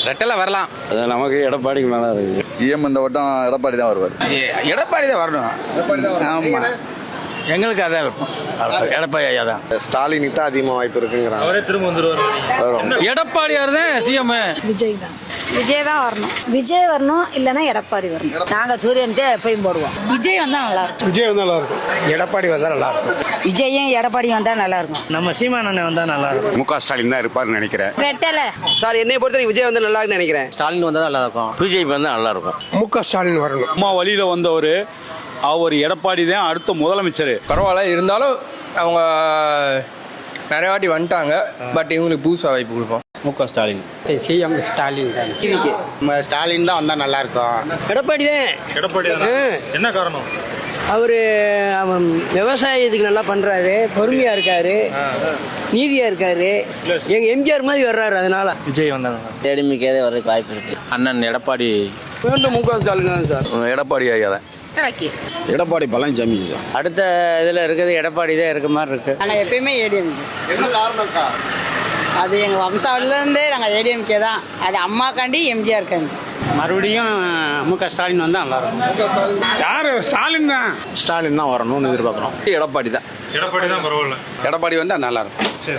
ரெட்டலை வரலாம். அது நமக்கு எடப்பாடிக்கு மேலே இருக்குது. சிஎம் இந்த வட்டம் எடப்பாடி தான் வருவார். எடப்பாடி தான் வரணும். ஆமாம், எங்களுக்கு அதான் இருக்கும். எடப்பாடி ஐயா தான். ஸ்டாலினுக்கு தான் அதிகமாக வாய்ப்பு இருக்குங்கிறாங்க. அவரே திரும்ப வந்துருவாரு. எடப்பாடியார் தான் சிஎம். விஜய் தான். விஜய் தான் வரணும். விஜய் வரணும், இல்லைன்னா எடப்பாடி வரணும். நாங்கள் சூரியன்ட்டு எப்பயும் போடுவோம். விஜய் வந்தா நல்லா இருக்கும். விஜய் வந்தால் நல்லா இருக்கும். எடப்பாடி வந்தால் நல்லா இருக்கும். விஜயும் எடப்பாடியும் வந்தால் நல்லா இருக்கும். நம்ம சீமான் அண்ணன் வந்தா நல்லா இருக்கும். முக ஸ்டாலின் தான் இருப்பார்னு நினைக்கிறேன். ரெட்டலை. சார் என்னை பொறுத்தவரைக்கும் விஜய் வந்து நல்லா இருக்குன்னு நினைக்கிறேன். ஸ்டாலின் வந்தால் நல்லா இருக்கும். பிஜேபி வந்தால் நல்லா இருக்கும். முக ஸ்டாலின் வரணும். அம்மா வழியில் வந்தவர் அவர் எடப்பாடி தான் அடுத்த முதலமைச்சர். பரவாயில்ல, இருந்தாலும் அவங்க நிறைய வாட்டி வந்துட்டாங்க. பட் இவங்களுக்கு புதுசாக வாய்ப்பு கொடுப்போம். முக ஸ்டாலின். சிஎம் ஸ்டாலின் தான். ஸ்டாலின் தான் வந்தால் நல்லா இருக்கும். எடப்பாடி தான். எடப்பாடி என்ன காரணம்? அவர் விவசாயத்துக்கு நல்லா பண்ணுறாரு, பொறுமையாக இருக்காரு, நீதியாக இருக்காரு. எங்கள் எம்ஜிஆர் மாதிரி வர்றாரு. அதனால விஜய் வந்தாங்க. ஏடிஎம்கே வரதுக்கு வாய்ப்பு இருக்கு. அண்ணன் எடப்பாடி. முக ஸ்டாலின் தான் சார். எடப்பாடி ஐயா தான். எடப்பாடி பழனிசாமி சார். அடுத்த இதில் இருக்கிறது எடப்பாடி தான் இருக்க மாதிரி இருக்கு. ஆனால் எப்பயுமே ஏடிஎம்கே. என்ன காரணம்க்கா? அது எங்கள் வம்சாவிலேருந்தே நாங்கள் ஏடிஎம்கே தான். அது அம்மாக்காண்டி எம்ஜிஆர் காண்டி. மறுபடியும் முக ஸ்டாலின் வந்தால் நல்லா இருக்கும். யார்? ஸ்டாலின் தான். ஸ்டாலின் தான் வரணும்னு எதிர்பார்க்குறோம். எடப்பாடி தான். எடப்பாடி தான் பரவாயில்ல. எடப்பாடி வந்தால் நல்லா இருக்கும். சரி.